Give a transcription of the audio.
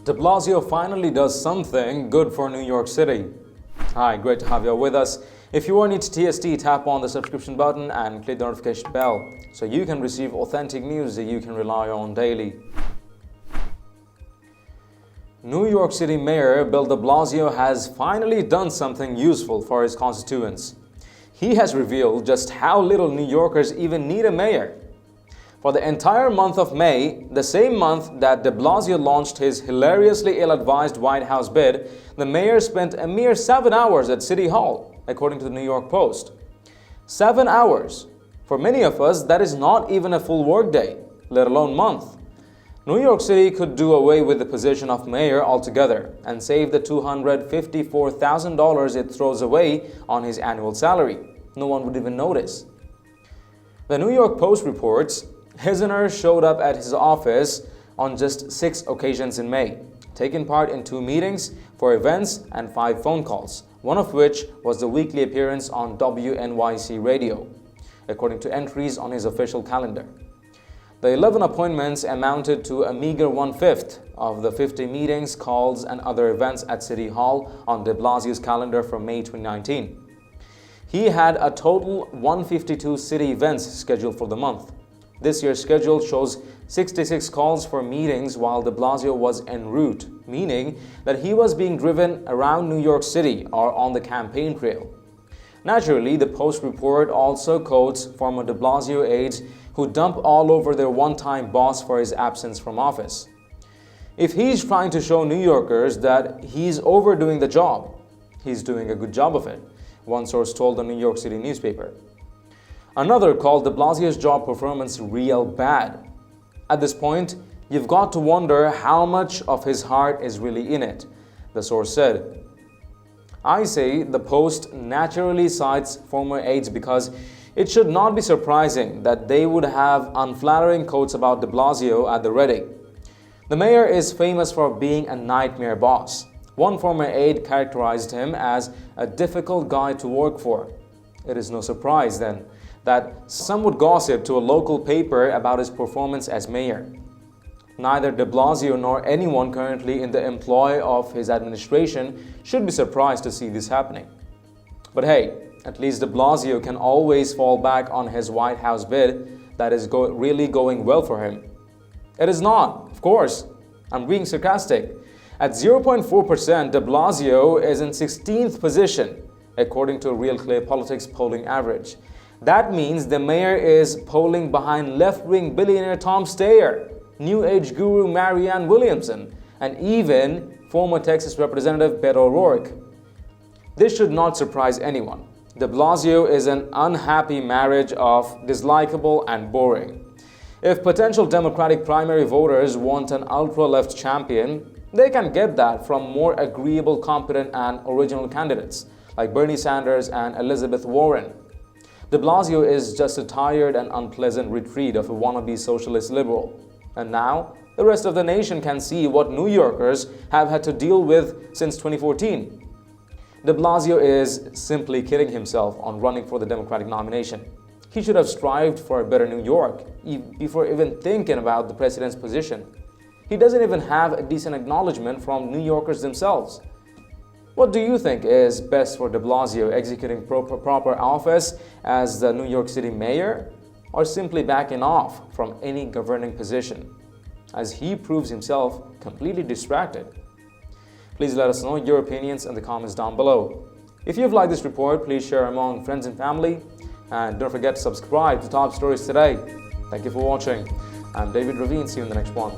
De Blasio finally does something good for New York City. Hi, great to have you with us. If you are new to TST, tap on the subscription button and click the notification bell so you can receive authentic news that you can rely on daily. New York City Mayor Bill de Blasio has finally done something useful for his constituents. He has revealed just how little New Yorkers even need a mayor. For the entire month of May, the same month that de Blasio launched his hilariously ill-advised White House bid, the mayor spent a mere 7 hours at City Hall, according to the New York Post. 7 hours. For many of us, that is not even a full workday, let alone month. New York City could do away with the position of mayor altogether and save the $254,000 it throws away on his annual salary. No one would even notice. The New York Post reports Hisner showed up at his office on just 6 occasions in May, taking part in 2 meetings, 4 events, and 5 phone calls, one of which was the weekly appearance on WNYC radio, according to entries on his official calendar. The 11 appointments amounted to a meager 1/5 of the 50 meetings, calls, and other events at City Hall on de Blasio's calendar from May 2019. He had a total 152 city events scheduled for the month. This year's schedule shows 66 calls for meetings while de Blasio was en route, meaning that he was being driven around New York City or on the campaign trail. Naturally, the Post report also quotes former de Blasio aides who dump all over their one-time boss for his absence from office. If he's trying to show New Yorkers that he's overdoing the job, he's doing a good job of it, one source told the New York City newspaper. Another called de Blasio's job performance real bad. At this point, you've got to wonder how much of his heart is really in it, the source said. I say the Post naturally cites former aides because it should not be surprising that they would have unflattering quotes about de Blasio at the ready. The mayor is famous for being a nightmare boss. One former aide characterized him as a difficult guy to work for. It is no surprise, then, that some would gossip to a local paper about his performance as mayor. Neither de Blasio nor anyone currently in the employ of his administration should be surprised to see this happening. But hey, at least de Blasio can always fall back on his White House bid that is really going well for him. It is not, of course. I'm being sarcastic. At 0.4%, de Blasio is in 16th position, according to a Real Clear Politics polling average. That means the mayor is polling behind left-wing billionaire Tom Steyer, New Age guru Marianne Williamson, and even former Texas Representative Beto O'Rourke. This should not surprise anyone. De Blasio is an unhappy marriage of dislikable and boring. If potential Democratic primary voters want an ultra-left champion, they can get that from more agreeable, competent, and original candidates like Bernie Sanders and Elizabeth Warren. De Blasio is just a tired and unpleasant retreat of a wannabe socialist liberal. And now, the rest of the nation can see what New Yorkers have had to deal with since 2014. De Blasio is simply kidding himself on running for the Democratic nomination. He should have strived for a better New York before even thinking about the president's position. He doesn't even have a decent acknowledgement from New Yorkers themselves. What do you think is best for de Blasio, executing proper office as the New York City mayor, or simply backing off from any governing position, as he proves himself completely distracted? Please let us know your opinions in the comments down below. If you've liked this report, please share among friends and family, and don't forget to subscribe to Top Stories Today. Thank you for watching. I'm David Ravine. See you in the next one.